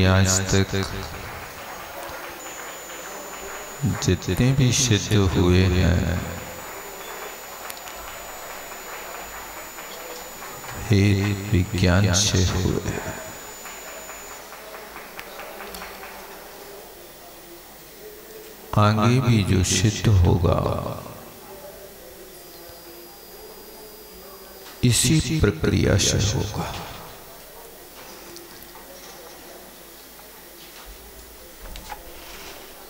आज तक जितने भी सिद्ध हुए हैं वेद विज्ञान से हुए। आगे भी जो सिद्ध होगा इसी प्रक्रिया से होगा।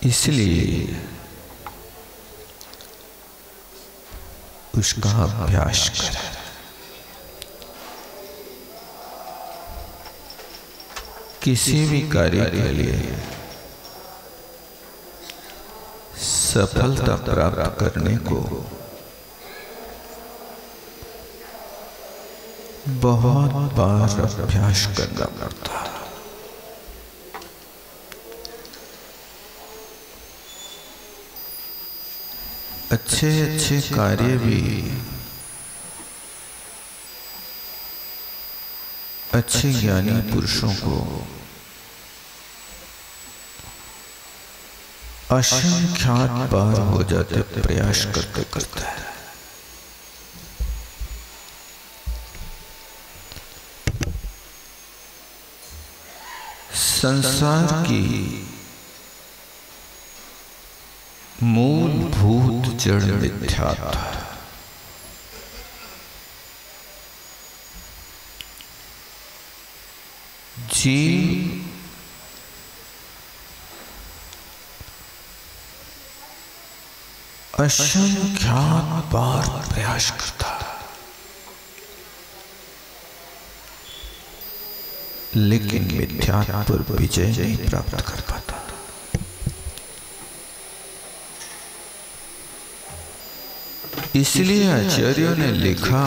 इसलिए उसका अभ्यास करें। किसी भी कार्य के लिए सफलता प्राप्त करने को बहुत बार अभ्यास करना पड़ता है। अच्छे अच्छे कार्य भी अच्छे ज्ञानी पुरुषों को असंख्यात बार हो जाते प्रयास करते करते हैं। संसार की मूलभूत जड़ मिथ्यात्व है। जीव असंख्यात बार प्रयास करता है, लेकिन मिथ्यात्व पर विजय नहीं प्राप्त कर पाता। इसलिए आचार्यों ने लिखा,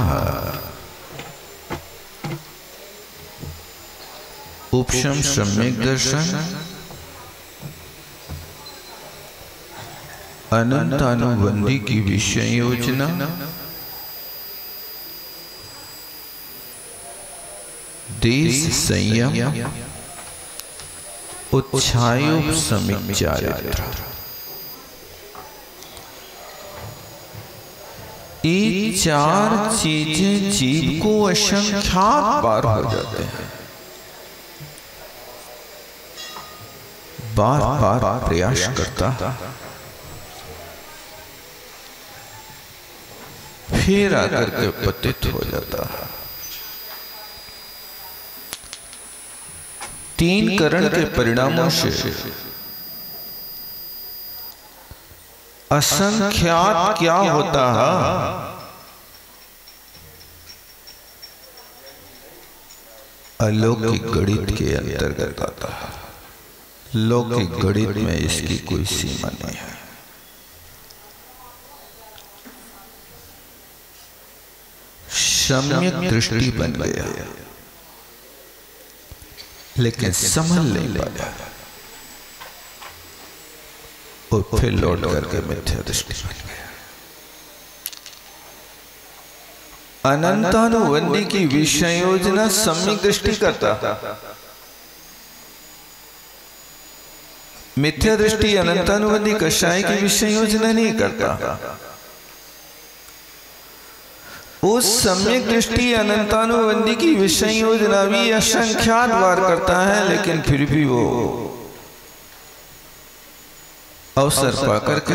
उपशम सम्यक दर्शन, अनंत अनुबंधी की विषय योजना, देश संयम, उत्छायोप समिक चारित्र। ये चार चीजें जीव को असंख्यात बार हो जाते हैं। बार बार प्रयास करता है, फिर आकर के पतित हो जाता है। तीन करण के परिणामों से असंख्यात क्या होता है? अलौकिक गणित के अंतर्गत आता है। लौकिक गणित में इसकी कोई सीमा नहीं है। सम्यक दृष्टि बन गया, लेकिन समझ नहीं पाया और फिर लौट करके मिथ्या दृष्टि बन गया। अनंतानुबंधी की विषय योजना सम्यक दृष्टि करता, मिथ्या दृष्टि अनंतानुबंधी कषाय की विषय योजना नहीं करता। उस सम्यक दृष्टि अनंतानुबंधी की विषय योजना भी असंख्यात बार करता है, लेकिन फिर भी वो अवसर पाकर के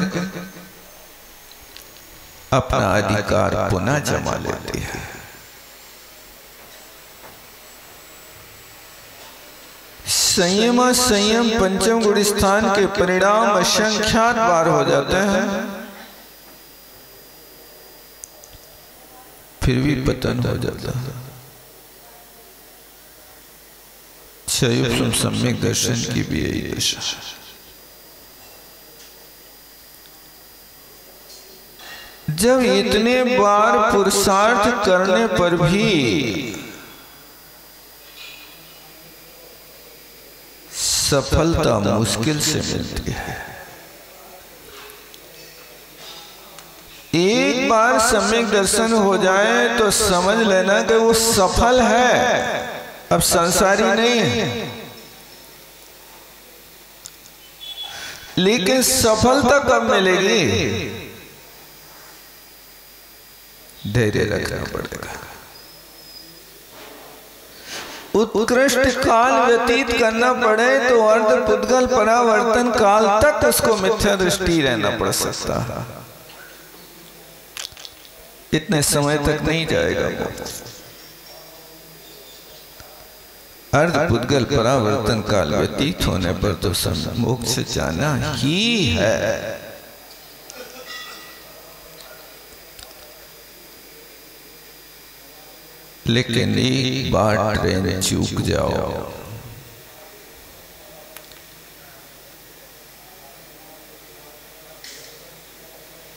अपना अधिकार पुनः जमा लेती है। संयम पंचम गुण स्थान के परिणाम असंख्यात बार हो जाते हैं, फिर भी पतन हो जाता है। क्षयोपम सम्यक दर्शन की भी यही दशा है। जब इतने बार पुरुषार्थ करने पर भी सफलता मुश्किल से मिलती है, एक बार सम्यक दर्शन हो जाए तो समझ लेना कि वो सफल है, अब संसारी नहीं है। लेकिन सफलता कब मिलेगी? धैर्य रखना पड़ेगा। उत्कृष्ट काल व्यतीत करना पड़े तो अर्ध पुद्गल परावर्तन काल तक उसको मिथ्या दृष्टि रहना पड़ सकता है। इतने समय तक नहीं जाएगा वो। अर्ध पुद्गल परावर्तन काल व्यतीत होने पर तो मोक्ष जाना ही है। लेकिन एक बार ट्रेन चूक जाओ,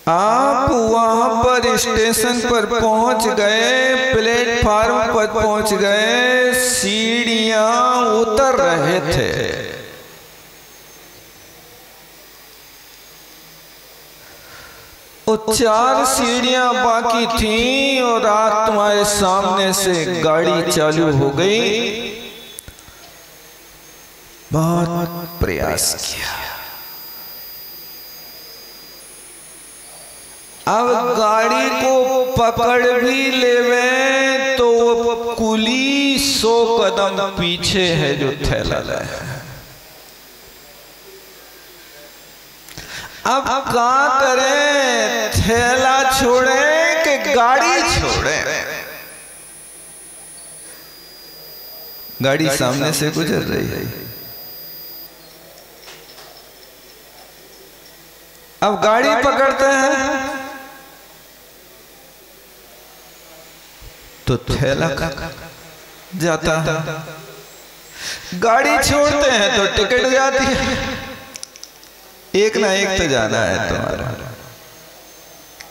आप वहां पर स्टेशन पर पहुंच गए, प्लेटफार्म पर पहुंच गए, सीढ़ियां उतर रहे थे, और 4 सीढ़ियां बाकी थीं और रात तुम्हारे सामने से गाड़ी चालू हो गई। बहुत प्रयास किया, अब गाड़ी को पकड़ भी लेवे तो वो कुली 100 कदम पीछे है जो थैला लाया। अब क्या करें? थैला छोड़े कि गाड़ी छोड़े? गाड़ी सामने से गुजर रही है। अब गाड़ी पकड़ते हैं तो थैला जाता है, गाड़ी छोड़ते हैं तो टिकट जाती है। एक ना एक तो जाना है तुम्हारा।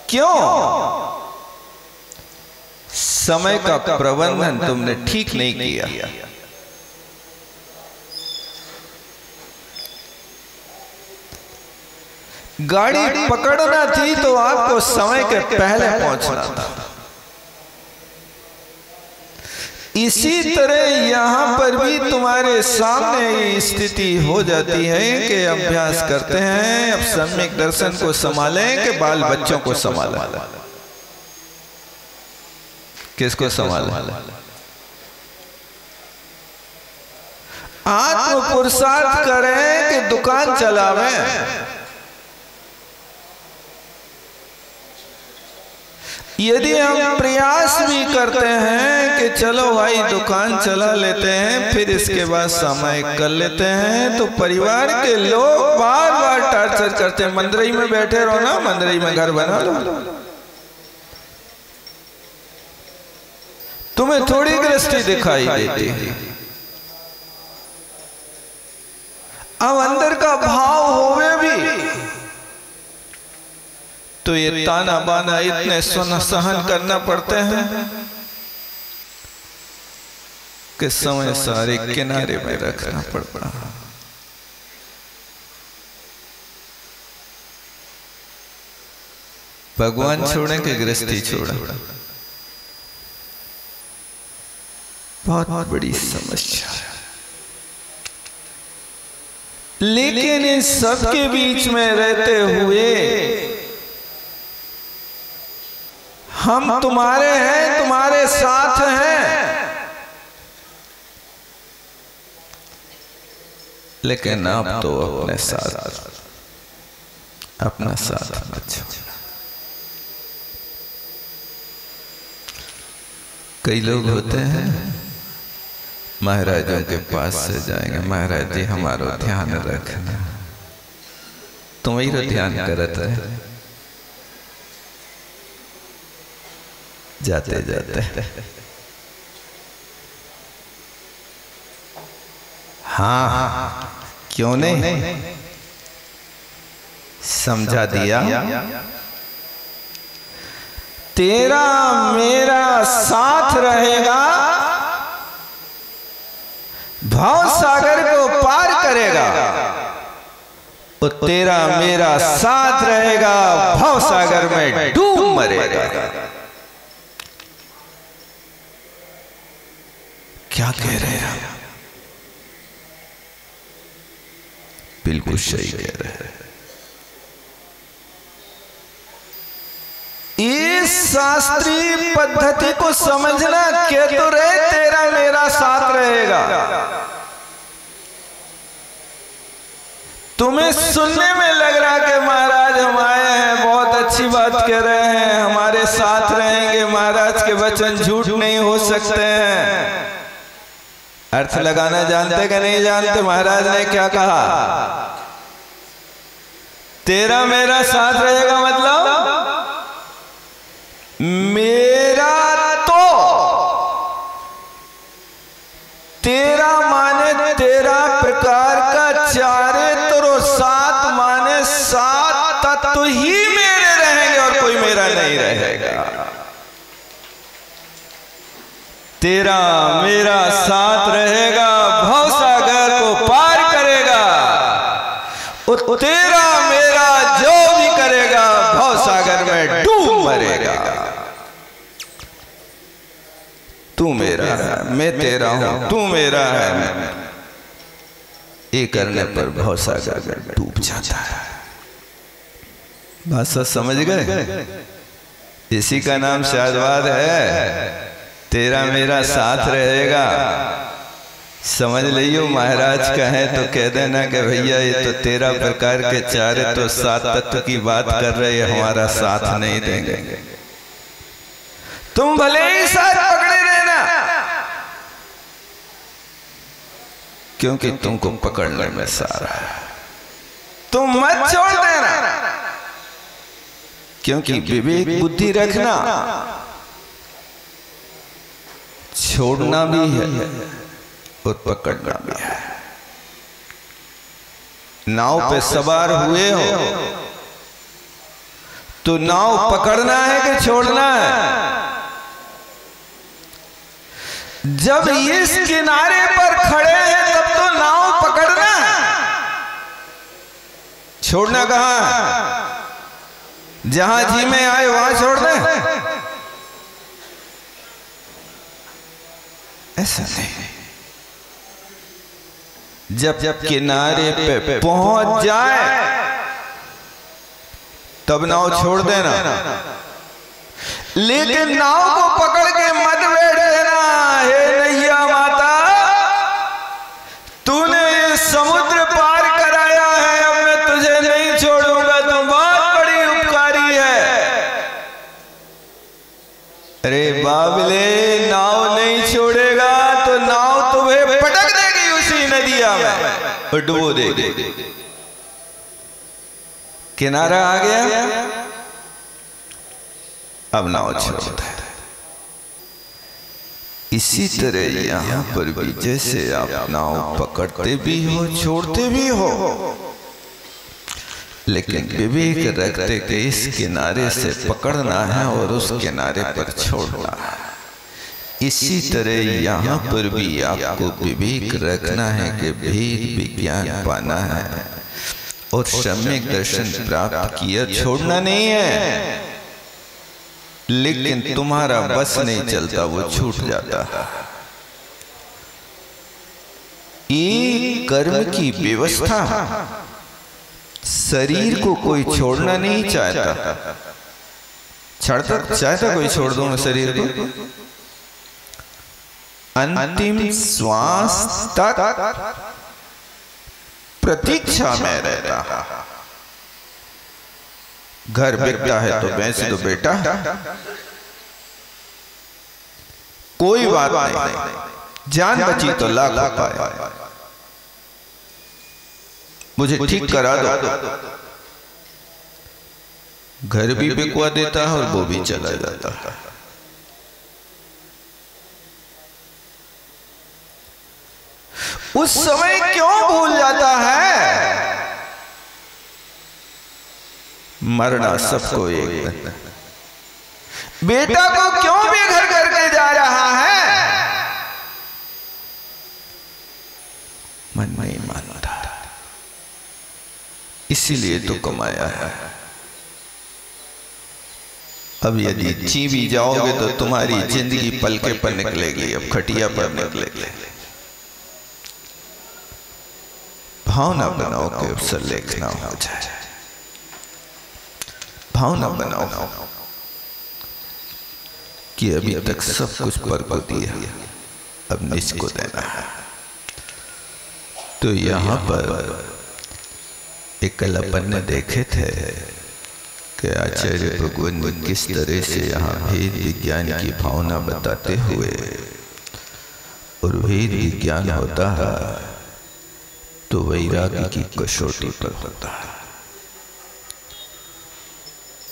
क्यों? समय का प्रबंधन तुमने ठीक नहीं किया। गाड़ी पकड़ना थी तो आपको समय के पहले पहुंचना था। इसी तरह यहां पर भी तुम्हारे सामने ये स्थिति हो जाती है कि अभ्यास करते हैं, अब सम्यक दर्शन को संभालें कि बाल बच्चों को संभालें। किसको संभालें? आत्म पुरुषार्थ करें कि दुकान चलावें। यदि हम प्रयास भी करते हैं कि चलो भाई दुकान चला लेते हैं, फिर इसके बाद सामायिक कर लेते हैं, तो परिवार के लोग बार बार टार्चर करते हैं, मंदिर में बैठे रहो ना, मंदिर में घर बना लो, तुम्हें थोड़ी गृहस्थी दिखाई देती है। अब अंदर का भाव होवे भी तो ये ताना बाना इतने सहन करना पड़ते हैं कि समय सारे किनारे में रखना पड़ता है। भगवान छोड़े कि गृहस्थी छोड़े? बहुत बड़ी समस्या है। लेकिन इस सब के बीच में रहते हुए हम तुम्हारे हैं, तुम्हारे साथ हैं, लेकिन आप तो अपने साथ अपना साथ बचो। कई लोग होते हैं महाराजों के पास से जाएंगे, महाराज जी हमारा ध्यान रखना, तुम्हारा ध्यान करत रहे, जाते जाते हाँ क्यों नहीं समझा दिया। तेरा मेरा साथ रहेगा, भव सागर को पार करेगा, तो तेरा मेरा साथ रहेगा, भव सागर में डूब मरेगा। क्या कह रहे हैं? बिल्कुल सही कह रहे हैं। इस शास्त्रीय पद्धति को समझना, कह तो रहे तेरा मेरा साथ रहेगा। तुम्हें सुनने में लग रहा कि महाराज हम आए हैं, बहुत अच्छी बात कह रहे हैं, हमारे साथ रहेंगे, महाराज के वचन झूठ नहीं हो सकते हैं। अर्थ लगाना जानते कि नहीं जानते? महाराज ने क्या कहा? तेरा मेरा साथ रहेगा मतलब मेरा तो तेरा माने तेरा प्रकार का चारित्र, सात माने सात तत्व ही मेरे रहेंगे और कोई मेरा नहीं रहेगा। तेरा मेरा साथ रहेगा, भवसागर को पार करेगा। तेरा मेरा जो भी करेगा भवसागर में डूब मरेगा। तू मेरा है, मैं तेरा हूं, तू मेरा है, ये करने पर भवसागर डूब जाता है। बात सब समझ गए? इसी का नाम शादवाद है। तेरा मेरा साथ रहेगा। समझ लियो, महाराज कहे तो कह देना कि भैया ये तो तेरा प्रकार के चारे तो सात तत्व की बात कर रहे हैं, हमारा साथ नहीं देंगे। तुम भले ही साथ पकड़े रहना, क्योंकि तुमको पकड़ने में सारा है। तुम मत छोड़ देना, क्योंकि विवेक बुद्धि रखना छोड़ना भी है और पकड़ना भी है। नाव पे सवार हुए हो तो नाव पकड़ना है कि छोड़ना है? जब इस किनारे पर खड़े हैं तब तो नाव पकड़ना है, छोड़ना कहां है? जहां जी में आए वहां छोड़ दें? ऐसा नहीं। जब किनारे पे पहुंच जाए तब नाव छोड़ देना, लेकिन नाव को पकड़ के मत बैठ देना। हे नैया माता, तूने ये समुद्र पार कराया है, अब मैं तुझे नहीं छोड़ूंगा, तू बहुत बड़ी उपकारी है। अरे बाबले, नाव नहीं छोड़ेगा तो नाव तुम्हें पटक देगी उसी नदिया में और डुबो देगी। किनारा आ गया, अब नाव छोड़ता है। इसी तरह यहां पर भी जैसे आप नाव पकड़ते भी हो, छोड़ते भी हो, लेकिन विवेक रखते कि इस किनारे से पकड़ना है और उस किनारे पर छोड़ना है। इसी तरह यहाँ पर भी आपको विवेक रखना है कि भेद विज्ञान पाना है और सम्यक दर्शन प्राप्त किया, छोड़ना नहीं है। लेकिन तुम्हारा बस नहीं चलता, वो छूट जाता है। ये कर्म की व्यवस्था, शरीर को कोई छोड़ना नहीं चाहता। चाहता कोई छोड़ दूं शरीर को? अंतिम श्वास तक प्रतीक्षा में रहता। घर बिकता है तो बेच दो बेटा, कोई बात नहीं, जान बची तो लाख पाए, मुझे ठीक करा दो। घर भी बिकवा देता है और वो भी चला जाता है। उस समय क्यों भूल जाता है? मरना सबको एक दिन। बेटा को क्यों बेघर करके जा रहा है? मन नहीं मानता, इसीलिए तो कमाया है। अब यदि ची भी जाओगे तो तुम्हारी जिंदगी पलके पर निकलेगी, अब खटिया पर निकलेगी। भावना बनाओ कि उससे लेखना हो जाए। भावना बनाओ कि अभी तक सब कुछ पर को दिया, अब निज को देना है। तो यहाँ पर एक कल अपन ने देखे थे कि आचार्य भगवान किस तरह से यहाँ भेद विज्ञान की भावना बताते हुए, और भेद विज्ञान होता है तो वैराग्य की कसौटी पर होता है,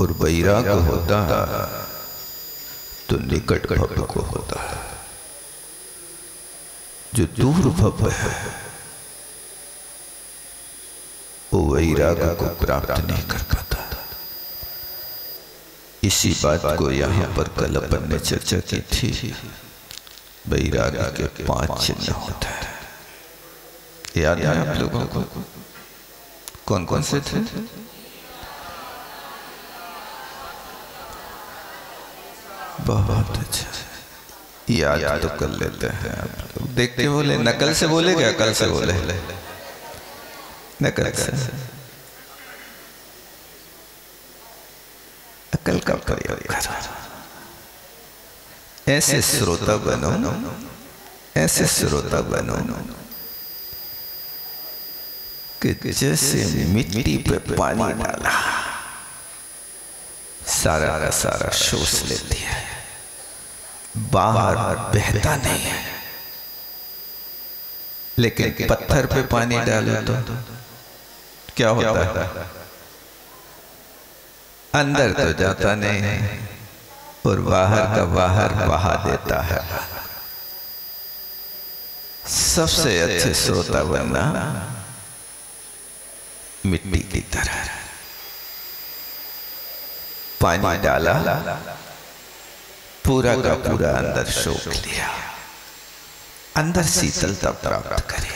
और वैराग्य होता है तो निकट भव को होता है। जो दूर भव है वो वैराग्य को प्राप्त नहीं कर पाता। इसी बात को यहाँ पर कल अपन ने चर्चा की थी। वैराग्य के 5 चिन्ह होते हैं, याद है आप लोगों को? कौन कौन से थे? बहुत अच्छा, याद तो कर लेते हैं आप लोग। देखते बोले, नकल से बोले क्या अकल से बोले? नकल से। अकल का प्रयोग करो। ऐसे श्रोता बनो, ऐसे श्रोता बनो कि जैसे मिट्टी पे पानी डाला सारा का सारा सोच लेती है, बाहर बहता नहीं है। लेकिन पत्थर पे पानी डालो तो क्या होता है? अंदर तो जाता नहीं है और बाहर का बाहर बहा देता है। सबसे अच्छे श्रोता बनना मिट्टी की तरह, पानी डाला पूरा का पूरा अंदर सोख लिया, अंदर शीतलता प्राप्त करे।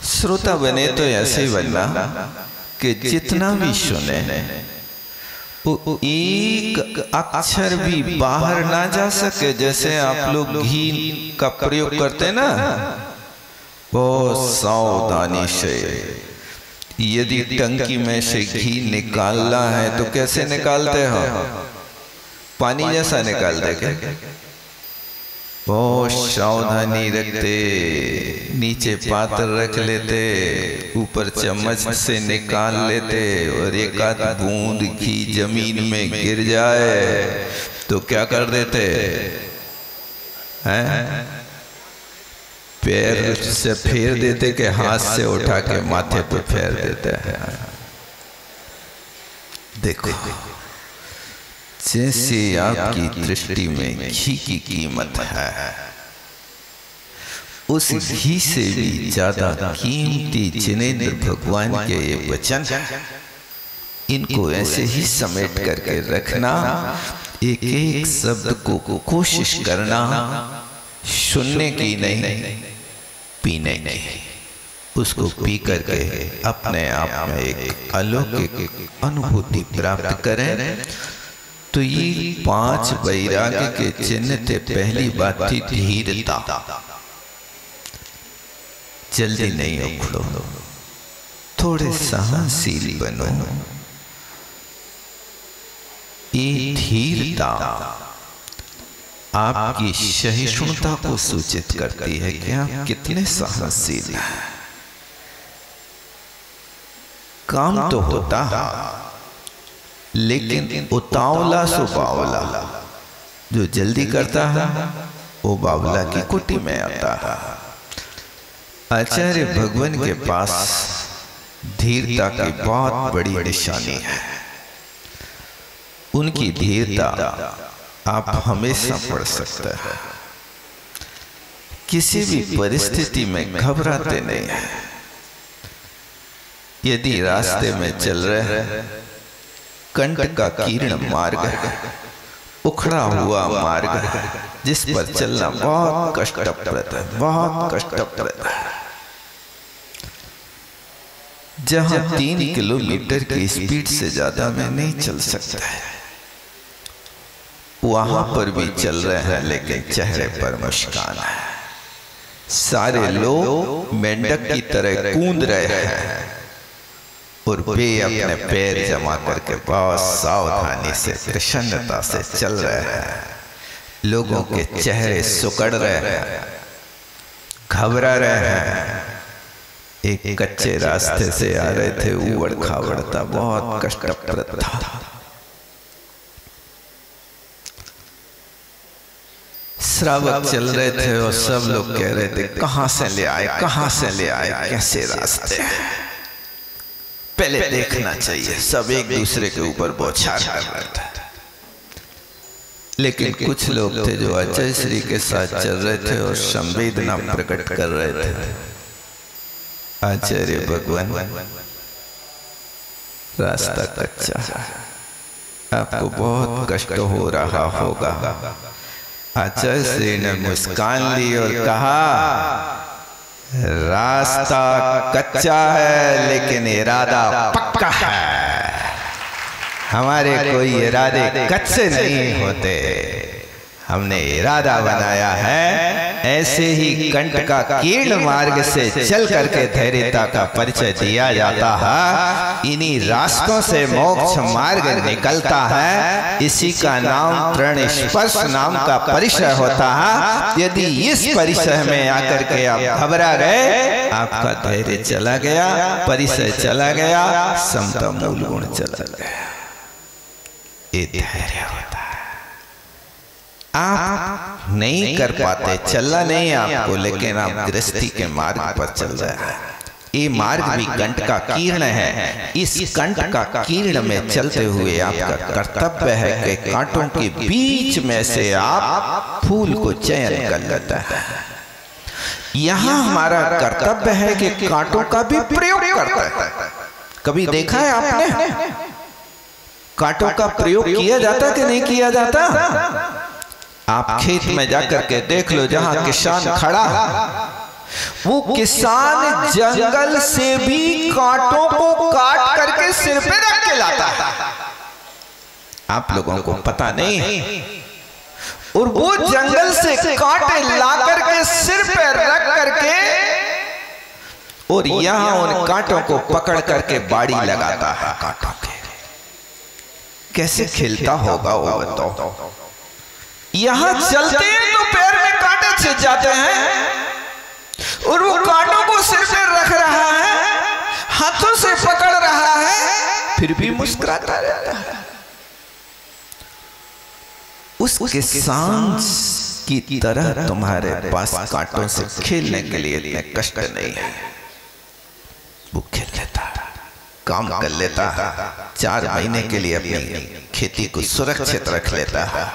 श्रोता बने तो ऐसे बनना कि जितना भी सुने वो एक अक्षर भी बाहर ना जा सके। जैसे आप लोग घी का प्रयोग करते हैं ना, बहुत सावधानी से, यदि टंकी में से घी निकालना है तो कैसे निकालते हो? पानी जैसा निकालते क्या? बहुत सावधानी रखते, नीचे पात्र रख लेते, ऊपर चम्मच से निकाल लेते, और एक आध बूंद घी जमीन में गिर जाए तो क्या कर देते हैं? पैर से फेर देते कि हाथ से उठा के माथे पे फेर देते हैं। देखो, जैसे आपकी दृष्टि में घी की कीमत है, उस घी से भी ज्यादा कीमती जिनेंद्र भगवान के ये वचन, इनको ऐसे ही समेट करके रखना, एक एक शब्द को कोशिश करना, सुनने की नहीं, पीने की। उसको पी करके अपने आप में एक अलौकिक अनुभूति प्राप्त करें। तो ये 5 वैराग्य के चिन्ह थे। पहली बात थी धीरता, जल्दी नहीं उखड़ो, थोड़े सहनशील बनो। ये धीरता आपकी सहिष्णुता को सूचित करती है कि आप कितने सहनशील हैं। काम तो होता है लेकिन उतावला सो बावला, जो जल्दी करता है वो बावला की कोटि में आता है। आचार्य भगवान के पास धीरता की बहुत बड़ी निशानी है। उनकी धीरता आप हमेशा पढ़ सकते हैं। किसी भी परिस्थिति में घबराते नहीं है। यदि रास्ते में चल रहे हैं, कंठ का कीर्ण मार्ग है, उखड़ा हुआ मार्ग है, जिस पर चलना बहुत कष्टप्रद है, बहुत कष्टप्रद है। जहां 3 किलोमीटर की स्पीड से ज्यादा में नहीं चल सकता है, वहां पर भी चल रहे हैं लेकिन चेहरे पर मुस्कान है, सारे लोग मेंढक की तरह कूद रहे हैं और वे अपने पैर जमा करके बहुत सावधानी से प्रसन्नता से चल रहे हैं। लोगों के चेहरे सुकड़ रहे हैं, घबरा रहे हैं। एक कच्चे रास्ते से आ रहे थे, उबड़ खाबड़ता बहुत कष्टप्रद था। श्रावक चल रहे थे और सब लोग कह रहे थे कहां से ले आए, कहां से ले आए, कैसे रास्ते हैं, पहले देखना चाहिए। सब एक दूसरे के ऊपर बौछार कर रहे थे। लेकिन कुछ लोग थे जो अजय श्री के साथ चल रहे थे और संवेदना प्रकट कर रहे थे। आचार्य भगवान, रास्ता कच्चा है, आपको बहुत कष्ट हो रहा होगा। आचार्य श्री ने मुस्कान ली और कहा, रास्ता कच्चा है लेकिन इरादा पक्का है। हमारे कोई इरादे कच्चे नहीं होते, हमने इरादा बनाया है। ऐसे ही कंठ का कीर्ण मार्ग से चल करके धैर्यता का परिचय दिया जाता है। इन्हीं रास्तों से मोक्ष मार्ग निकलता है। इसी का नाम तृण स्पर्श नाम का परिचय होता है। यदि इस परिचय में आकर के आप घबरा गए, आपका धैर्य चला गया, परिचय चला गया, समता मूल गुण चला गया। ये धैर्य होता है। आप नहीं कर पाते, चलना नहीं आपको, लेकिन आप गृहस्थी के मार्ग पर चल रहे हैं। ये मार्ग भी कंठ का कीर्ण है। इस कंठ का कीर्ण में चलते हुए आपका कर्तव्य है कि कांटों के बीच में से आप फूल को चयन कर लेते हैं। यहाँ हमारा कर्तव्य है कि कांटों का भी प्रयोग करता है। कभी देखा है आपने कांटों का प्रयोग किया जाता कि नहीं किया जाता? आप खेत में जाकर के देख लो, जहां किसान खड़ा, वो किसान जंगल से भी कांटों को काट करके सिर पे रख के लाता है। आप लोगों को पता नहीं। और वो जंगल से कांटे ला करके सिर पे रख करके और यहां उन कांटों को पकड़ करके बाड़ी लगाता है। कांटों के कैसे खिलता होगा वो बताओ। यहां चलते हैं तो पैर में कांटे छिद जाते हैं और वो कांटों को सिर पे रख रहा है, हाथों से पकड़ रहा है, फिर भी मुस्कुराता रहता है। उस किसान की तरह तुम्हारे पास कांटों से खेलने के लिए इतने कष्ट नहीं है। वो खेल लेता है, काम कर लेता है, 4 महीने के लिए अपनी खेती को सुरक्षित रख लेता है।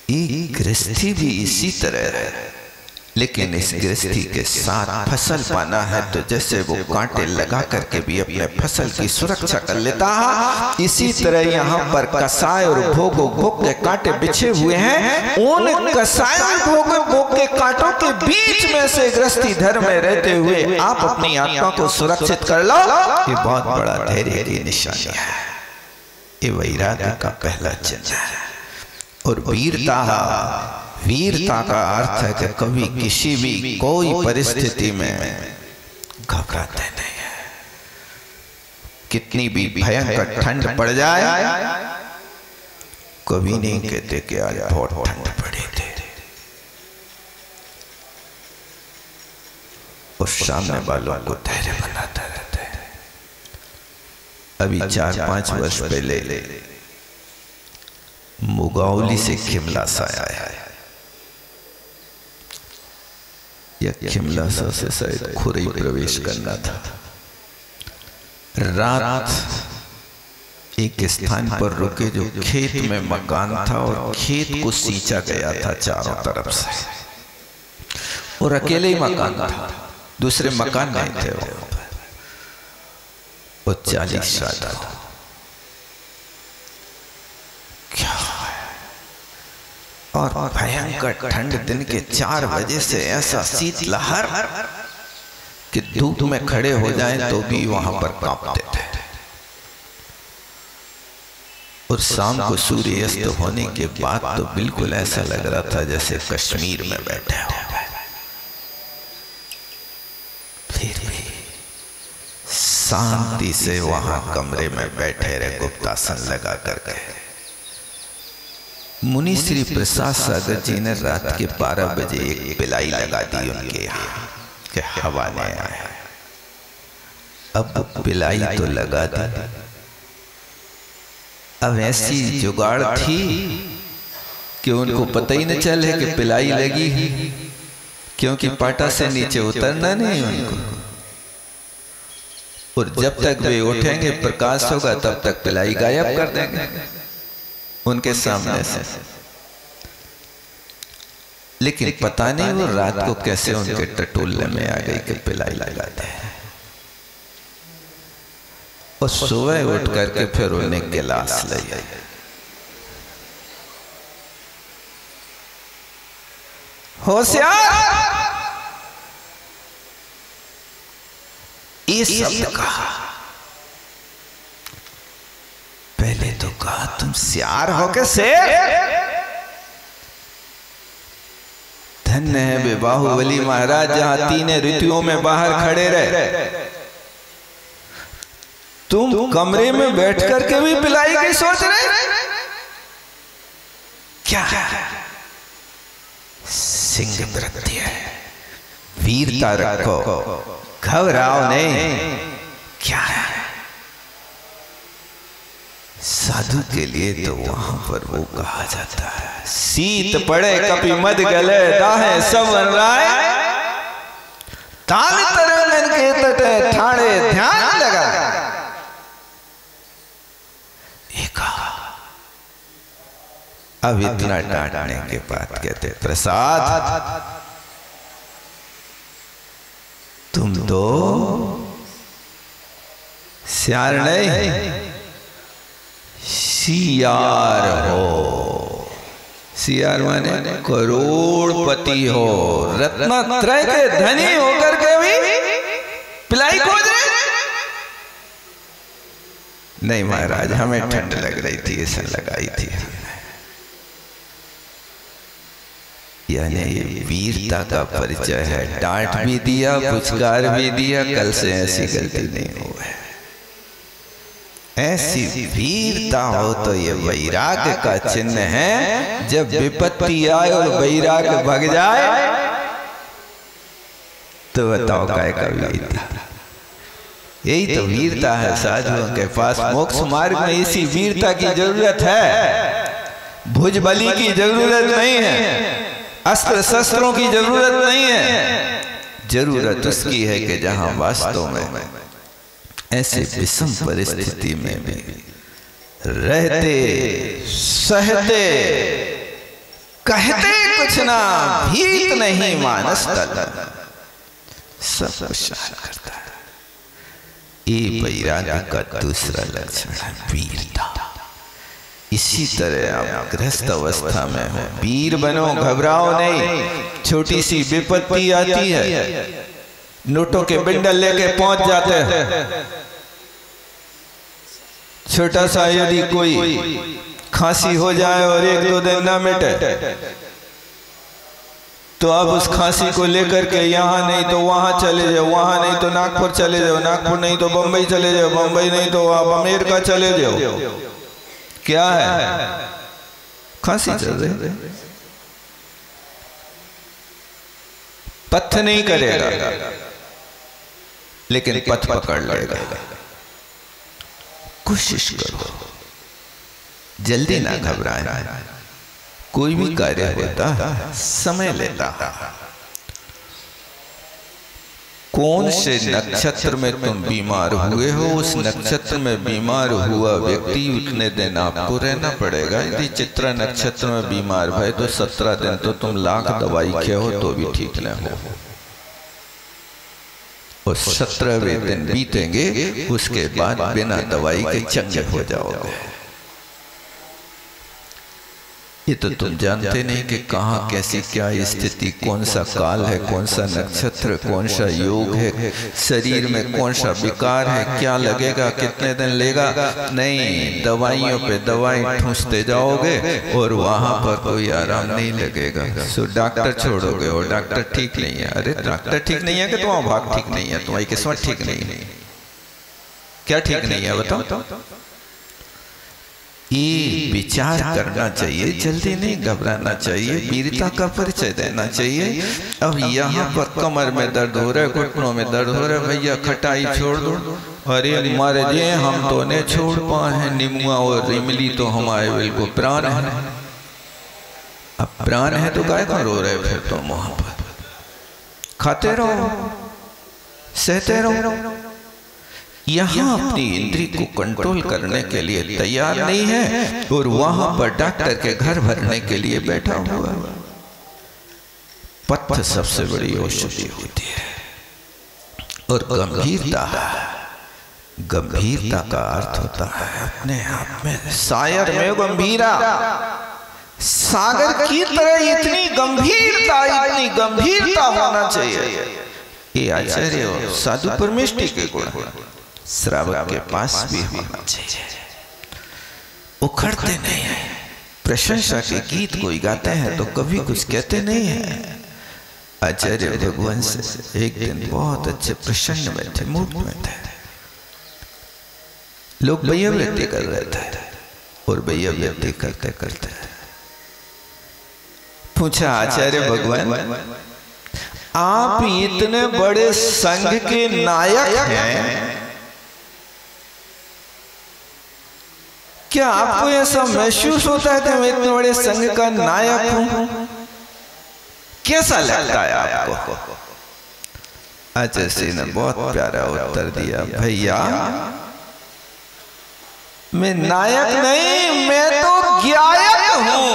ये गृहस्थी भी इसी तरह है। लेकिन इस गृहस्थी के साथ फसल पाना है तो जैसे वो कांटे लगा करके भी अपने फसल की सुरक्षा कर लेता है, इसी तरह यहाँ पर कसाय और भोग के कांटे बिछे हुए हैं। उन कसाय और भोग के कांटों के बीच में से गृहस्थी धर्म में रहते हुए आप अपनी आत्मा को सुरक्षित कर लो। ये बहुत बड़ा धैर्य की निशानी है। ये वैराग्य का पहला चिन्ह है। और वीरता का अर्थ है कि कभी किसी भी कोई परिस्थिति में घबराते नहीं है। कितनी भी भयंकर ठंड पड़ जाए, कभी नहीं कहते कि आज बहुत ठंड पड़ी थी। और सामने वालों को धैर्य बनाते रहते हैं। अभी 4-5 वर्ष पहले मुगावली से खिमलासा आया है, या खिमलासा से शायद खुरई प्रवेश करना था। रात एक स्थान पर रुके जो खेत में मकान था और खेत को सींचा गया था चारों तरफ से, और अकेले ही मकान था, दूसरे मकान नहीं थे। वो 40 साल था। क्या और भयंकर ठंड, दिन के 4 बजे से ऐसा शीतलहर कि धूप में खड़े हो जाएं तो भी वहां पर कांपते थे। और शाम को सूर्य अस्त होने के बाद तो बिल्कुल ऐसा लग रहा था जैसे कश्मीर में बैठे हो। फिर भी शांति से वहां कमरे में बैठे रहे, गुप्तासन लगा करके। मुनि श्री प्रसाद सागर जी ने रात के 12 बजे एक पिलाई लगा दी उनके यहाँ के हवाले आए। अब पिलाई तो लगा दी, अब ऐसी जुगाड़ थी कि उनको पता ही न चले कि पिलाई लगी, क्योंकि पाटा से नीचे उतरना नहीं उनको, और जब तक वे उठेंगे प्रकाश होगा तब तक पिलाई गायब कर देंगे उनके सामने से। लेकिन पता नहीं वो रात को कैसे उनके टटोले में आ गई कि पिलाई लगाते हैं। और सुबह उठ करके फिर उन्हें गिलास ले आई। होशियार ये शब्द कहा, पहले तो कहा तुम सियार हो के शेर। धन्य है वे बाहुबली महाराज जहां 3 ऋतुओं में बाहर खड़े रहे, तुम कमरे में बैठ करके भी पिलाई की सोच रहे क्या? सिंह नृत्य है, वीरता रखो, घबराओ नहीं। क्या है साधु के लिए तो वहां पर वो कहा जाता है, शीत पड़े कपि मद गले, दाहे सब राय, ताल तरंगन के तटे ठाणे ध्यान लगा। अब इतना डांटने के बाद कहते प्रसाद तुम तो सियार नहीं सियार हो। सियार माने करोड़पति हो, रत्नत्रय के धनी होकर के भी पिलाई खोज रहे। नहीं महाराज, हमें ठंड लग रही थी ऐसा लगाई थी। यानी ये वीरता का परिचय है। डांट भी दिया, पुचकार भी दिया, कल से ऐसी गलती नहीं हो। ऐसी वीरता हो तो ये वैराग्य का चिन्ह है। जब विपत्ति आए और वैराग्य भग जाए तो बताओ काय का वीरता। यही तो वीरता है साधुओं के पास। मोक्ष मार्ग में इसी वीरता की जरूरत है। भुजबली की जरूरत नहीं है, अस्त्र शस्त्रों की जरूरत नहीं है। जरूरत उसकी है कि जहां वास्तव में ऐसे विषम परिस्थिति में भी रहते सहते कहते कुछ ना, भीत नहीं मानस तल, सब कुछ करता है। ये वैराग्य का दूसरा लक्षण है वीरता। इसी तरह आप गृहस्थ अवस्था में हो, वीर बनो, घबराओ नहीं। छोटी सी विपत्ति आती है, नोटों के बिंडल लेके पहुंच जाते हैं। छोटा सा यदि कोई खांसी हो जाए और 1-2 दिन ना मिटे तो आप उस खांसी को लेकर के यहाँ नहीं तो वहां चले जाओ, वहां नहीं तो नागपुर चले जाओ, नागपुर नहीं तो बंबई चले जाओ, बंबई नहीं तो आप अमेरिका चले जाओ। क्या है? खांसी चल रही, पथ नहीं करेगा लेकिन पथ पकड़ लेगा। कोशिश करो, जल्दी ना घबराएं। कोई भी कार्य होता है समय लेता है। कौन से नक्षत्र में तुम बीमार हुए हो, उस नक्षत्र में बीमार हुआ व्यक्ति उतने दिन आपको रहना पड़ेगा। यदि चित्रा नक्षत्र में बीमार भय तो 17 दिन तो तुम लाख दवाई खाओ तो भी ठीक न हो, और 17वें दिन बीतेंगे उसके बाद बिना दवाई के चंगे हो जाओगे। ये तो तुम जानते नहीं कि कहाँ कैसी क्या स्थिति, कौन सा काल है, कौन सा नक्षत्र, कौन सा योग है, शरीर में कौन सा विकार है, क्या लगेगा, कितने दिन लेगा। नहीं, दवाइयों पे दवाई ठूंसते जाओगे और वहां पर कोई आराम नहीं लगेगा। सो डॉक्टर छोड़ोगे और डॉक्टर ठीक नहीं है। अरे डॉक्टर ठीक नहीं है कि तुम्हारा भाग ठीक नहीं है, तुम्हारी किस्मत ठीक नहीं है। क्या ठीक नहीं है बताओ? ये विचार करना चाहिए, जल्दी नहीं घबराना चाहिए, वीरता का परिचय देना चाहिए। अब यहाँ पर कमर में दर्द हो रहा है, घुटनों में दर्द हो रहा है, भैया खटाई छोड़ दो। अरे हमारे जी हम तो नहीं छोड़ पाए हैं, नीमुआ और इमली तो हमारे बिल्कुल प्राण है। अब प्राण है तो काय का रो रहे फिर तुम वहां पर? खाते रहो, सहते रहो। यहाँ अपनी इंद्री को कंट्रोल करने के लिए तैयार नहीं है और वहां पर डॉक्टर के घर भरने के लिए बैठा हुआ। पथ्य सबसे बड़ी औषधि होती है। और गंभीरता का अर्थ होता है अपने आप में शायर में गंभीरा, सागर की तरह इतनी गंभीरता होना चाहिए। ये आचार्य और साधु परमेष्टि के गुण श्रावक के पास भी होना चाहिए। उखड़ते नहीं है, प्रशंसा के गीत कोई गाते हैं तो कभी कुछ कहते नहीं है। आचार्य भगवान से एक दिन बहुत अच्छे प्रसन्न में थे, मूड में थे। लोग भैया व्यक्ति कर रहे थे और भैया व्यक्ति करते करते पूछा, आचार्य भगवान आप इतने बड़े संघ के नायक हैं, क्या आपको ऐसा महसूस होता है कि मैं इतने बड़े संघ का नायक हूं? कैसा लगता है आपको? आचार्य ने बहुत प्यारा उत्तर दिया, भैया मैं नायक नहीं, मैं तो ज्ञायक हूं।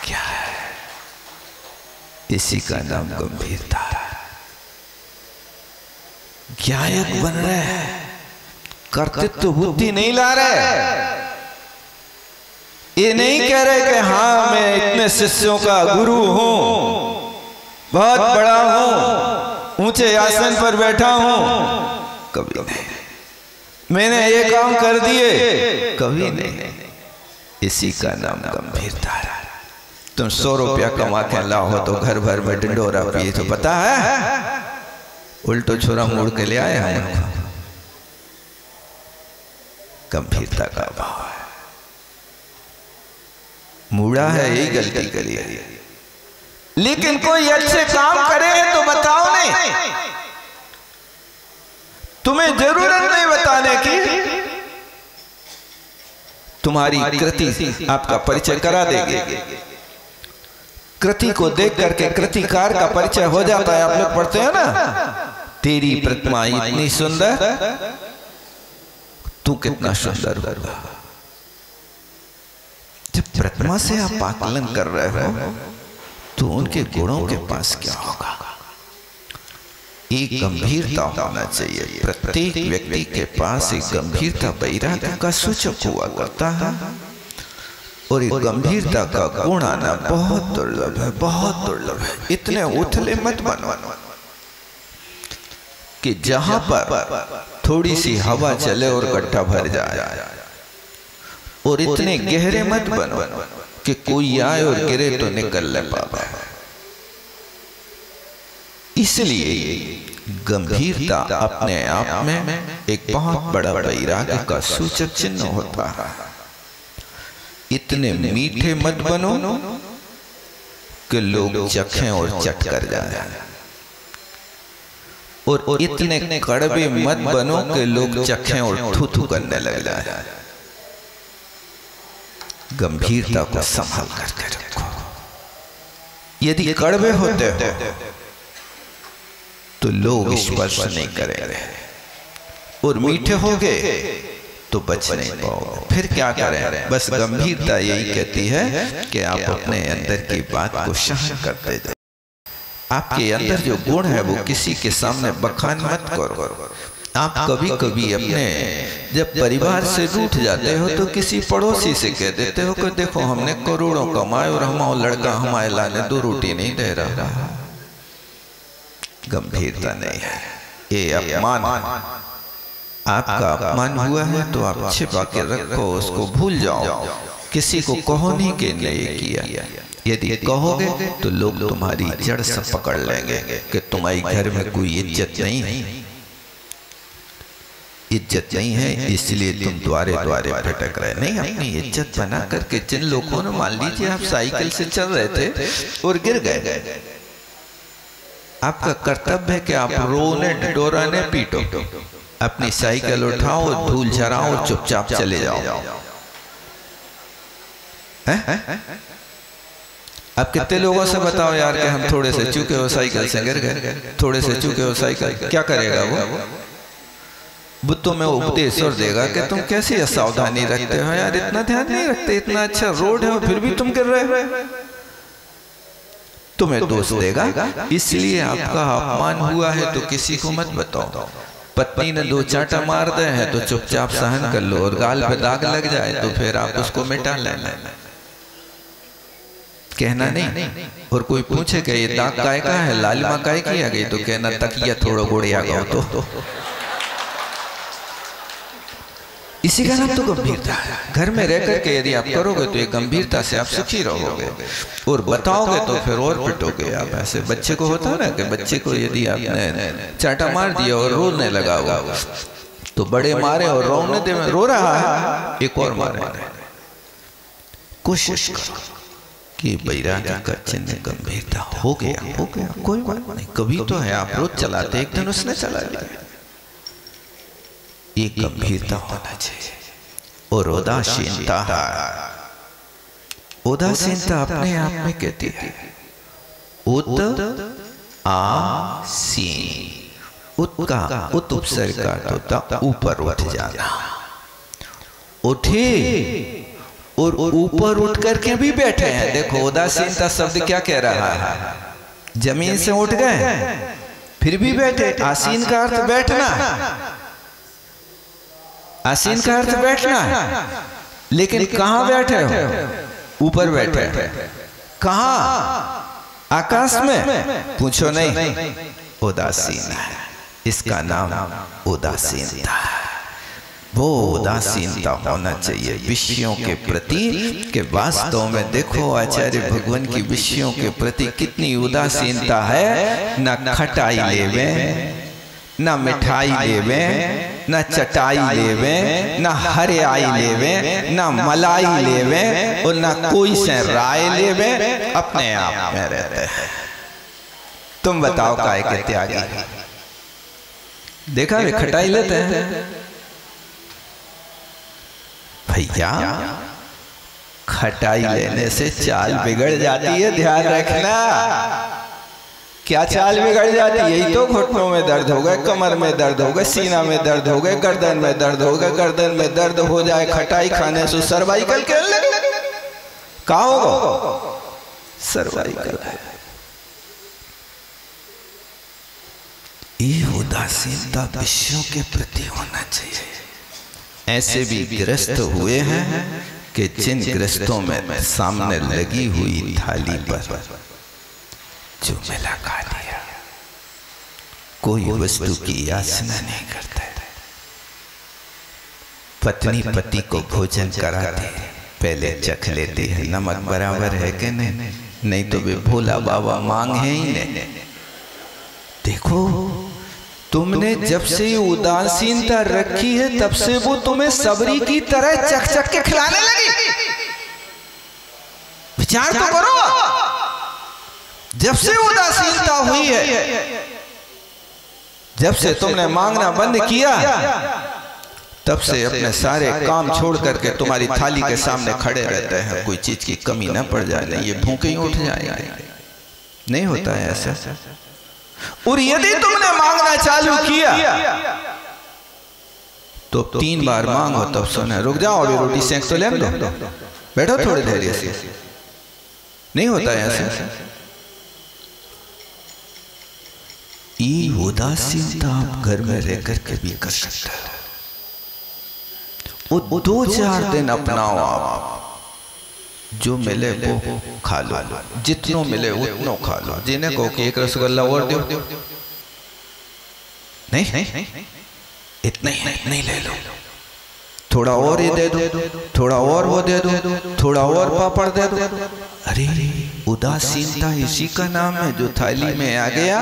क्या है? इसी का नाम गंभीरता है। ज्ञायक बन रहे हैं, कर्तृत्व बुद्धि नहीं ला रहे। ये नहीं कह रहे कि हाँ मैं इतने शिष्यों का गुरु हूं, बहुत बड़ा हूं, ऊंचे आसन पर बैठा हूं। कभी नहीं। मैंने ये काम कर दिए, कभी नहीं। इसी का नाम गंभीरता है। तुम 100 रुपया कमा के लाओ तो घर भर में ढिंडोरा पिए तो पता है, उल्टो छोरा मोड़ के ले आए हैं। गंभीरता का अभाव है। मूड़ा है, यही गलती करी है। लेकिन कोई अच्छे काम करे है तो बताओ नहीं, तुम्हें जरूरत नहीं बताने की, तुम्हारी कृति आपका परिचय करा देगी। कृति को देख करके कृतिकार का परिचय हो जाता है। आप लोग पढ़ते हैं ना, तेरी प्रतिमा इतनी सुंदर, तू कितना सुंदर होगा। जब प्रतिमा से आप आकलन कर रहे हो तो उनके गुणों के पास क्या होगा? एक गंभीरता होना चाहिए। प्रत्येक व्यक्ति के पास एक गंभीरता वैराग्य का सूचक हुआ करता है और एक गंभीरता का गुण आना बहुत दुर्लभ है, बहुत दुर्लभ है। इतने उथले मत बनो कि जहां पर थोड़ी सी हवा चले और गड्ढा भर जाए, और इतने गहरे मत बनो कि कोई आए और गिरे तो निकल ले पाए। इसलिए गंभीरता अपने आप में एक बहुत बड़ा वैराग्य का सूचक चिन्ह होता है। इतने मीठे मत बनो कि लोग चखें और चट कर जाए, और इतने कड़वे मत बनो कि लोग चखें और थू थू करने लग जाए। गंभीरता को संभाल करके रखो। यदि कड़वे होते हो तो लोग स्पर्श नहीं करेंगे, और मीठे हो गए तो बच नहीं पाओगे। फिर क्या करें? बस गंभीरता यही कहती है कि आप अपने अंदर की बात को सहन करते जाओ। आपके अंदर जो गुण है वो किसी के सामने बखान मत करो। आप कभी कभी अपने जब परिवार से रूठ जाते हो तो किसी पड़ोसी से कह देते हो कि देखो हमने करोड़ों कमाए और हमारा लड़का हमारे लाने 2 रोटी नहीं दे रहा। गंभीरता नहीं है, ये अपमान। आपका अपमान हुआ है तो आप छिपा के रखो, उसको भूल जाओ, किसी को कहो नहीं कि नहीं किया। यदि कहोगे तो लोग तुम्हारी जड़ से पकड़ लेंगे कि तुम्हारे घर में कोई इज्जत नहीं है, इज्जत नहीं है, इसलिए तुम द्वारे द्वारे भटक रहे। नहीं, अपनी इज्जत बना करके जिन लोगों ने, मान लीजिए आप साइकिल से चल रहे थे और गिर गए, आपका कर्तव्य है कि आप रोने डोराने पीटो, अपनी साइकिल उठाओ, धूल झराओ और चुपचाप चले जाओ। अब कितने लोगों से बताओ यार कि हम थोड़े से चूके हो साइकिल से गिर गए, थोड़े से चूके हो साइकिल, क्या करेगा वो तुम्हें उपदेश और देगा कि तुम कैसी असावधानी रखते हो यार, इतना ध्यान नहीं रखते, इतना अच्छा रोड है और फिर भी तुम गिर रहे हो, तुम्हें दोष देगा। इसलिए आपका अपमान हुआ है तो किसी को मत बताओ। पत्नी ने 2 चांटा मार दे हैं तो चुपचाप सहन कर लो, और गाल पे दाग लग जाए तो फिर आप उसको मिटा लेना, कहना नहीं। और कोई पूछे कि ये दाग काय का है, लालिमा काय की आ गई, तो कहना तकिया थोड़ा गोड़िया गया। तो इसी का नाम तो गंभीरता है। घर में रह करके यदि आप करोगे तो ये गंभीरता से आप सुखी रहोगे, और बताओगे तो फिर और पिटोगे आप। ऐसे बच्चे को होता है ना कि बच्चे को यदि आपने चाटा मार दिया और रोने लगा होगा तो बड़े मारे और रोने दे में रो रहा है, एक और मारे। कोशिश करो कि बैरागी का चिन्ह गंभीरता हो गया, कोई बात नहीं, कभी तो है आप रोज चलाते, एक दिन उसने चला लिया, ये गंभीरता होना चाहिए। और उदासीनता, उदासीनता अपने आप में कहती है उत आसीन, उत का उत उपसर्ग का होता ऊपर उठ जाना, उठे और ऊपर उठ करके भी बैठे हैं। देखो उदासीनता शब्द क्या कह रहा है, जमीन से उठ गए फिर भी बैठे। आसीन का अर्थ बैठना, आसीन का अर्थ बैठना, लेकिन कहां बैठे हो? ऊपर बैठे। कहां? आकाश में? पूछो नहीं, उदासीन है, इसका नाम उदासीनता है। वो उदासीनता होना चाहिए विषयों के प्रति, के वास्तव में देखो आचार्य भगवान की विषयों के प्रति कितनी उदासीनता है। न खटाई लेवे, न मिठाई लेवे, न चटाई लेवे, न हरियाई लेवे, न मलाई लेवे, और न कोई से राय लेवे, अपने आप में रहते हैं। तुम बताओ काय के त्यागी? देखा वे खटाई लेते हैं भैया, खटाई लेने से चाल बिगड़ जाती है, ध्यान रखना। क्या चाल बिगड़ जाती है? यही तो घुटनों में दर्द हो गए, कमर में दर्द हो गए, सीना में दर्द हो गए, गर्दन में दर्द हो गए, गर्दन में दर्द हो जाए खटाई खाने से सर्वाइकल के लगे। कहाँ होगा? सर्वाइकल है। ये उदासीनता विषयों के प्रति होना चाहिए। ऐसे भी ग्रस्त हुए हैं कि जिन ग्रस्तों में सामने लगी हुई थाली पर जो मिला खा लिया, कोई वस्तु की याचना नहीं करता। पत्नी पति को भोजन कराती, पहले चख लेती है नमक बराबर है कि नहीं, नहीं तो वे भोला बाबा मांग है ही नहीं। देखो तुमने जब से उदासीनता रखी है तब से वो तुम्हें सबरी की तरह चख चख के खिलाने लगी। विचार तो करो, जब से उदासीनता हुई है, जब से तुमने मांगना बंद किया, तब से अपने सारे काम छोड़ करके तुम्हारी थाली के सामने खड़े रहते हैं, कोई चीज की कमी न पड़ जाए, ये भूखे ही उठ जाएंगे। नहीं होता है ऐसा। और यदि तुमने मांगना चालू किया तो 3 बार मांगो तब सुने, रुक जाओ अभी रोटी सेंक तो ले दो, बैठो थोड़े धैर्य से। नहीं होता है ऐसा। ये उदासीनता आप घर में रह करके भी कर सकते हो। वो 2-4 दिन अपनाओ आप, जो मिले वो खा लो, जितनों मिले उतनों खा लो। जिन्हें कहो कि एक रसगुल्ला और दो, नहीं इतना ही नहीं ले लो, थोड़ा और ये दे दो, थोड़ा और वो दे दो, थोड़ा और पापड़ दे दो। अरे उदासीनता इसी का नाम है जो थाली में आ गया।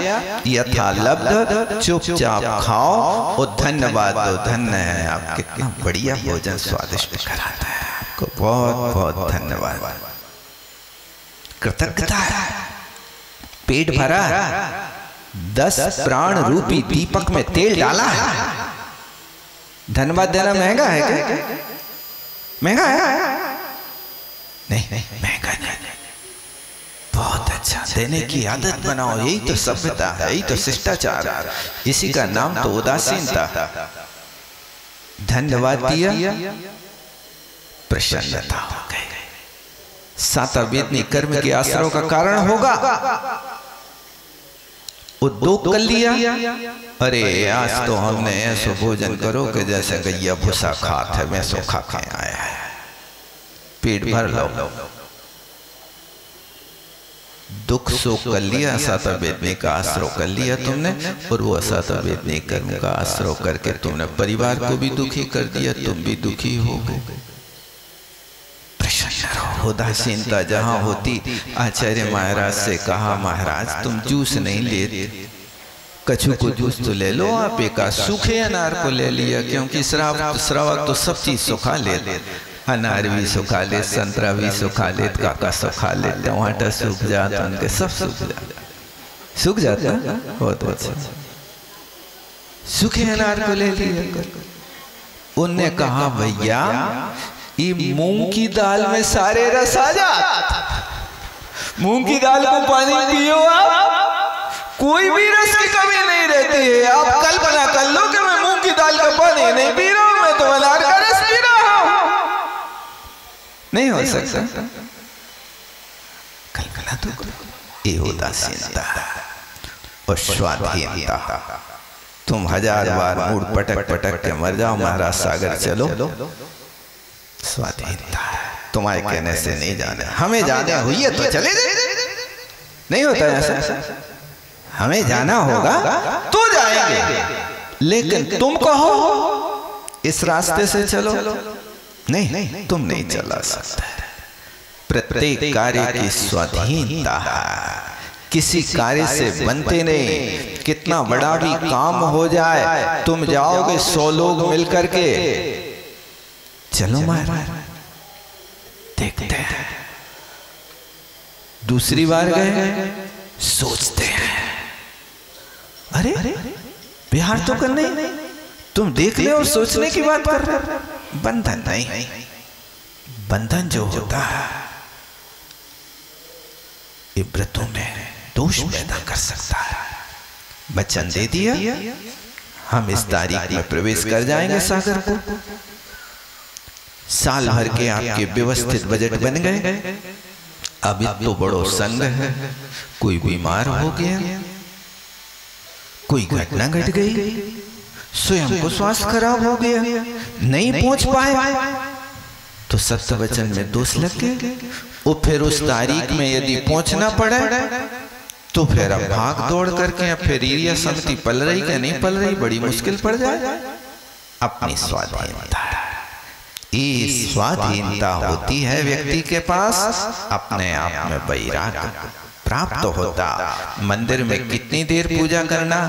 यथालब्ध चुपचाप खाओ और धन्यवाद दो। धन्य है आप, कितना बढ़िया भोजन स्वादिष्ट कराता है, आपको बहुत बहुत धन्यवाद। कृतज्ञता है, पेट भरा, 10 प्राण रूपी दीपक में तेल डाला है। धन्यवाद देना महंगा है क्या? महंगा है? नहीं महंगा नहीं, बहुत अच्छा। देने की आदत बनाओ, यही तो सभ्यता है, यही तो शिष्टाचार है, इसी का नाम तो उदासीनता। धन्यवाद दिया, प्रसन्नता हो गई। 7 वेदनी कर्म के आश्रयों का कारण होगा। उद्योग कर लिया, अरे आज तो हमने ऐसा भोजन करो कि जैसे गैया भूसा खात है, मैं सो खा के आया है, पेट भर लो। दुख शोक कर लिया, 7 वेदनी का आश्रय कर लिया तुमने, और वो 7 वेदनी कर्म का आश्रय करके तुमने परिवार को भी दुखी कर दिया, तुम भी दुखी हो गए। उदासीनता जहाँ होती, आचार्य महाराज से कहा, महाराज तुम जूस नहीं ले, कछू को जूस तो ले लो आप, एक सूखे अनार को ले लिया, क्योंकि श्रावक तो सब चीज सुखा ले, अनार भी सुखा ले, संतरा भी सुखा ले, काका सुखा ले, टमाटर सूख जाता, उनके सब सूख जाता। बहुत अच्छा, सूखे अनार को ले लिया। उनने कहा भैया ये मूंग की दाल में सारे रस आ जाते, मूंग की दाल को पानी पियो आप, कोई भी रस की कमी नहीं रहती है। आप कल्पना कर लो कि मैं मूंग की दाल का पानी नहीं पी रहा हूं, मैं तो अनार का रस पी रहा हूं। नहीं हो सकता, कल्पना तो करो। ये उदासीनता और स्वाधीनता। तुम 1000 बार मूड पटक पटक के मर जाओ, महाराज सागर चलो, स्वाधीनता है। तुम्हारे कहने से नहीं जाने, हमें जाने हुई है तो चले जाए, नहीं होता ऐसा। हमें जाना होगा तो जाएंगे, लेकिन तुम कहो इस रास्ते से चलो, नहीं तुम नहीं चला सकते। प्रत्येक कार्य की स्वाधीनता है, किसी कार्य से बनते नहीं। कितना बड़ा भी काम हो जाए, तुम जाओगे 100 लोग मिलकर के, चलो महाराज देखते हैं। दूसरी बार गए, सोचते हैं, अरे बिहार तो करने, तुम देख ले और सोचने की बात कर रहे हो। बंधन नहीं, बंधन जो होता है ये व्रतों में दोष पैदा कर सकता है। वचन दे दिया, हम इस तारीख में प्रवेश कर जाएंगे सागर को। साल भर के आपके व्यवस्थित बजट बन गए। अब तो बड़ो संग है, कोई बीमार हो गया, कोई घटना घट गई, स्वयं को स्वास्थ्य खराब हो गया, नहीं पहुंच पाए, तो सत्य वचन में दोष लग गए। और फिर उस तारीख में यदि पहुंचना पड़े तो फिर अब भाग दौड़ करके फिर ईर्ष्या शक्ति पल रही कि नहीं पल रही, बड़ी मुश्किल पड़ जाए। अपनी स्वाधीनता, ये स्वाधीनता होती है व्यक्ति के पास, अपने आप में वैराग्य प्राप्त होता। मंदिर में कितनी देर पूजा करना,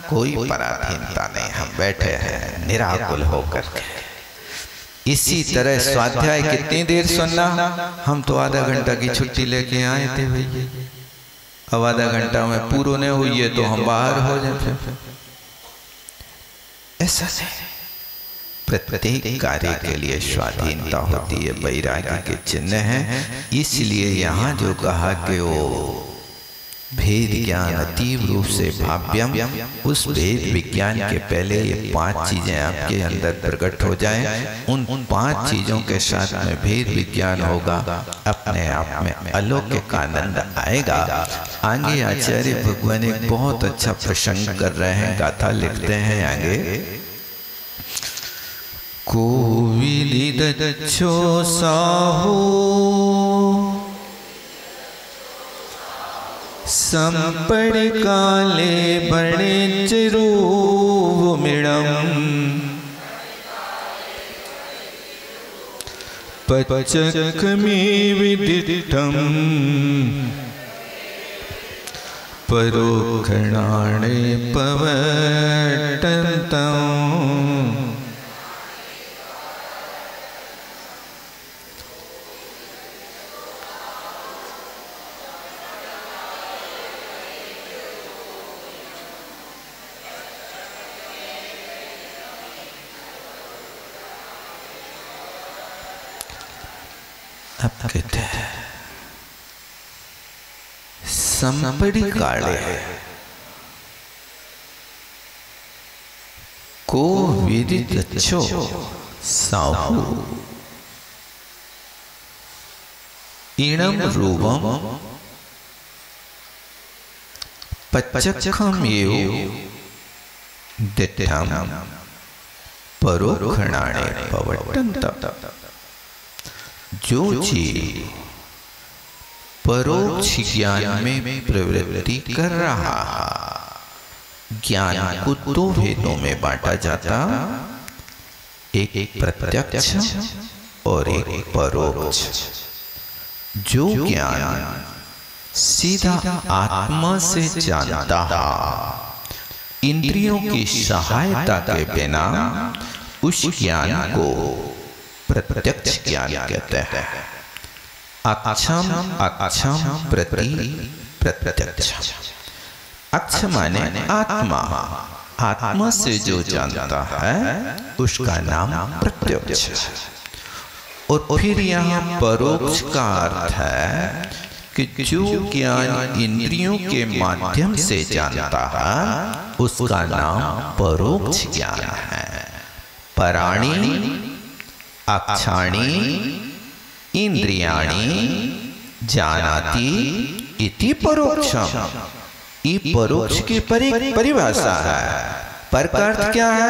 कोई पराधीनता नहीं, हम बैठे हैं निराकुल होकर के। इसी तरह स्वाध्याय कितनी देर सुनना, हम तो आधा घंटा की छुट्टी लेके आए थे भैया, अब आधा घंटा में पूरा नहीं हुई है तो हम बाहर हो जाए। ऐसा नहीं, प्रत्येक कार्य के लिए स्वाधीनता होती है, वैराग्य के चिन्ह है। इसलिए यहाँ जो कहा कि वो भेद ज्ञान अतीव रूप से भाव्यम, उस भेद विज्ञान के पहले ये 5 चीजें आपके अंदर प्रकट हो जाएं। उन 5 चीजों के साथ में भेद विज्ञान होगा, अपने आप में अलौकिक आनंद आएगा। आगे आचार्य भगवान एक बहुत अच्छा प्रसंग कर रहे हैं, गाथा लिखते हैं आगे। को विदिदच्छो साहो संपड़ काले बड़े चिरूमिणम पचकमी विदितम परोक्षणाणे पवटन्तम्। अब कहते हैं संपड़ी काले को विदितच्छो साहु इणम रूपम पचक्षमेव दिठ्ठम परोक्षणाणे पवटन्तम्। जो चीज परोक्ष ज्ञान में प्रवृत्ति कर रहा, ज्ञान को 2 भेदों में बांटा जाता, एक प्रत्यक्ष और एक परोक्ष। जो ज्ञान सीधा आत्मा से जानता है, इंद्रियों की सहायता के बिना, उस ज्ञान को प्रत्यक्ष ज्ञान कहते हैं। अक्षम अक्षम प्रति प्रत्यक्ष। अक्ष माने आत्मा, आत्मा से जो जानता है उसका नाम प्रत्यक्ष। और फिर यहाँ परोक्ष का अर्थ है कि जो ज्ञान इंद्रियों के माध्यम से जानता है उसका नाम परोक्ष ज्ञान है। पराणी अक्षाणी इंद्रियाणि जानाति इति परोक्षम। ये परोक्ष की परिभाषा है। पर का अर्थ क्या है?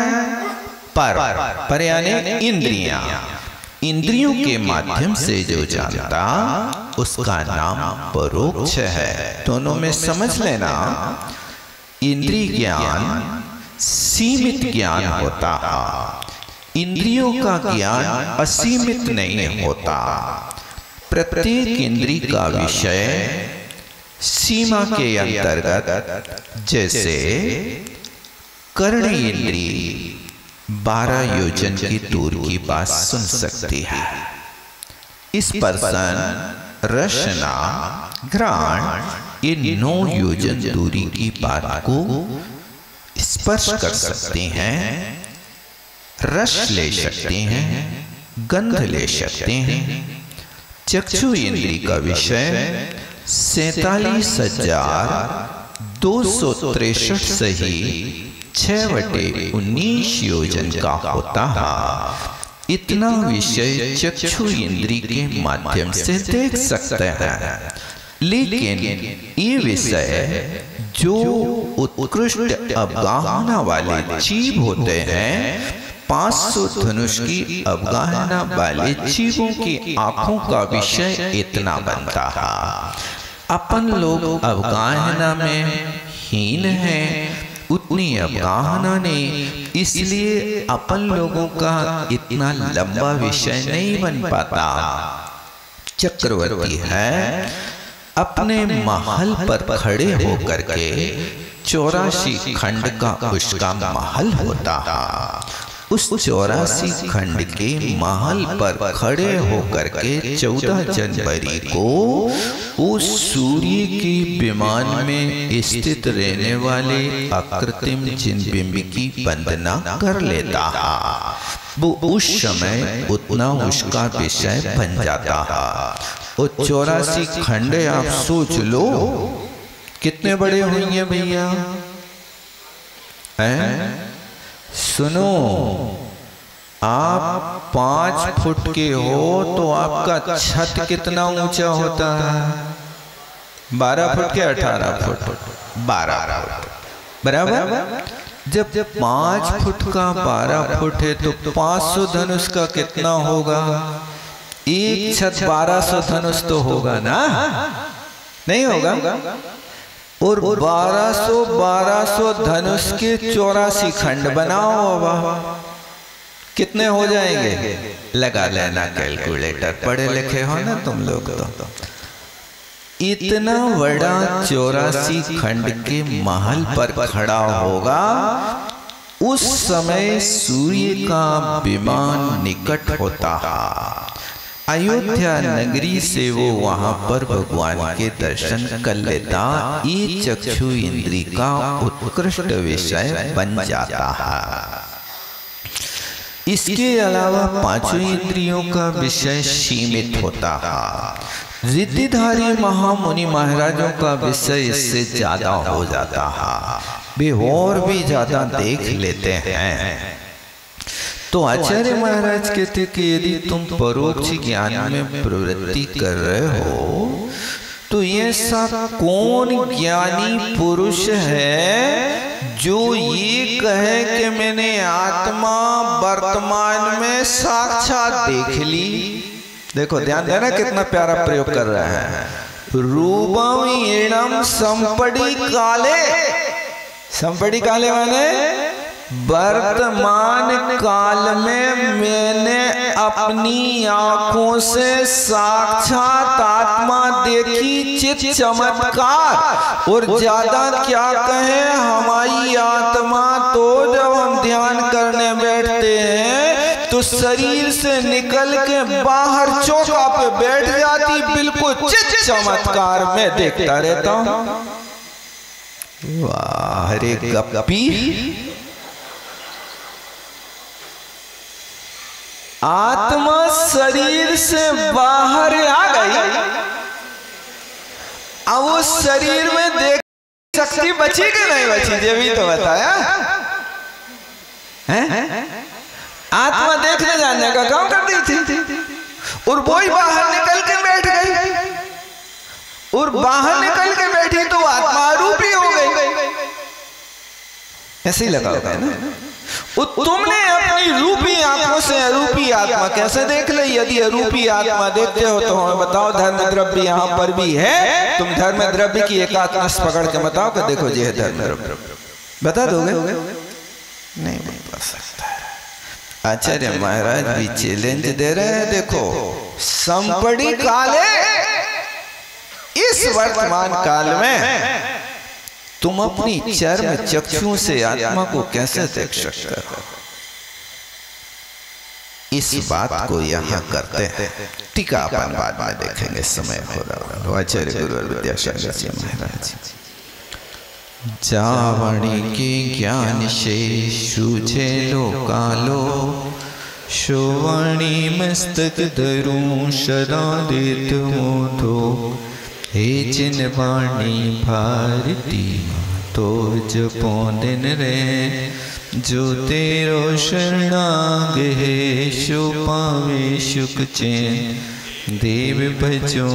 पर यानी इंद्रियां, इंद्रियों के माध्यम से जो जानता उसका नाम परोक्ष है। दोनों में समझ लेना, इंद्रिय ज्ञान सीमित ज्ञान होता है, इंद्रियों का ज्ञान असीमित नहीं होता। प्रत्येक इंद्रिय का विषय सीमा के अंतर्गत, जैसे कर्ण इंद्रिय 12 योजन की दूर की बात सुन सकती है। स्पर्शन, रसना, घ्राण ये 9 योजन दूरी की बात को स्पर्श कर सकते हैं, रस ले सकते हैं, गंध ले सकते हैं। चक्षु इंद्रिय का विषय 47,263 सही 6/19 योजन का होता है। इतना विषय चक्षु इंद्रिय के माध्यम से देख सकते हैं। लेकिन ये विषय जो उत्कृष्ट अवगाहना वाले जीव होते हैं, 500 धनुष की अवगाहना वाले जीवों की आंखों का विषय इतना बनता है। अपन लोग अवगाहना में हीन हैं, उतनी अवगाहना नहीं, इसलिए अपन लोगों का इतना लंबा विषय नहीं बन पाता। चक्रवर्ती है, अपने महल पर खड़े होकर के 84 खंड का उसका महल होता है। उस 84 खंड के महल पर खड़े होकर के 14 जनवरी को उस सूर्य की विमान में स्थित रहने वाले अकृत्रिम जिनबिंब की वंदना कर लेता है। वो उस समय उतना उसका विषय बन जाता है। और 84 खंड आप सोच लो कितने बड़े होंगे भैया? सुनो, आप 5 फुट के हो तो आपका छत कितना ऊंचा होता है? 12 फुट के 18 फुट? 12 फुट बराबर। जब 5 फुट का 12 फुट है तो 500 धनुष का कितना होगा? एक छत 1200 धनुष तो होगा ना? नहीं होगा? और 1200 धनुष के 84 खंड बनाओ। बाबा कितने हो जाएंगे? लगा लेना कैलकुलेटर, पढ़े लिखे हो ना तुम लोग। तो इतना बड़ा 84 खंड के महल पर खड़ा होगा। उस समय सूर्य का विमान निकट होता है। अयोध्या नगरी से वो वहां पर भगवान के दर्शन कर लेता। ये चक्षु इंद्री का उत्कृष्ट विषय बन जाता है। इसके अलावा 5 इंद्रियों का विषय सीमित होता है। रिद्धिधारी महामुनि महाराजों का विषय इससे ज्यादा हो जाता है, वे और भी ज्यादा देख लेते हैं। तो आचार्य महाराज कहते कि यदि तुम परोक्ष ज्ञान में प्रवृत्ति कर रहे हो तो ये सब कौन ज्ञानी पुरुष है जो ये कहे कि मैंने आत्मा वर्तमान में साक्षात देख ली। देखो ध्यान देना कितना प्यारा प्रयोग कर रहा है। रूपम ईणम संपड़ी काले। संपड़ी काले माने वर्तमान काल में मैंने अपनी आंखों से साक्षात आत्मा देखी, चित चमत्कार। और ज्यादा क्या कहें, हमारी आत्मा तो जब हम ध्यान करने बैठते हैं तो शरीर से निकल के बाहर चौका पे बैठ जाती, बिल्कुल चित चमत्कार में देखता रहता हूं। वाह रे गप्पी, आत्मा शरीर से बाहर आ गई, अब उस शरीर में देख शक्ति बची कि नहीं बची? ये भी तो बताया है? आत्मा देखने जानने का काम करती थी और वो ही बाहर निकल के बैठ गई, और बाहर निकल के बैठी तो आत्मा अरूपी हो गई। ऐसे ही लगा होगा ना। तुमने अपनी रूपी आत्मा से अरूपी आत्मा कैसे देख ले? यदि अरूपी आत्मा देखते हो तो हमें बताओ, धर्म द्रव्य यहाँ पर भी है। तुम धर्म द्रव्य की एक आत्मा पकड़ के बताओ कि देखो ये है धर्म द्रव्य, बता दोगे? नहीं बता सकता। आचार्य महाराज भी चैलेंज दे रहे हैं। देखो संपड़ी काले, इस वर्तमान काल में तुम अपनी चर्म चक्षुओं से आत्मा को कैसे देख सकते हो? इस बात को यहाँ करते हैं। टीका अपन बाद में देखेंगे, समय हो रहा है। आचार्य गुरु विद्यासागर जी महाराज। जावणी के ज्ञान से सूझे लो कालो, शोवाणी मस्तक धरूं सदा देत मोधो। हे जिन वाणी भारती तो जपो दिन रे, जो तेरो शरणाग है सो पावे सुख चैन। देव भजो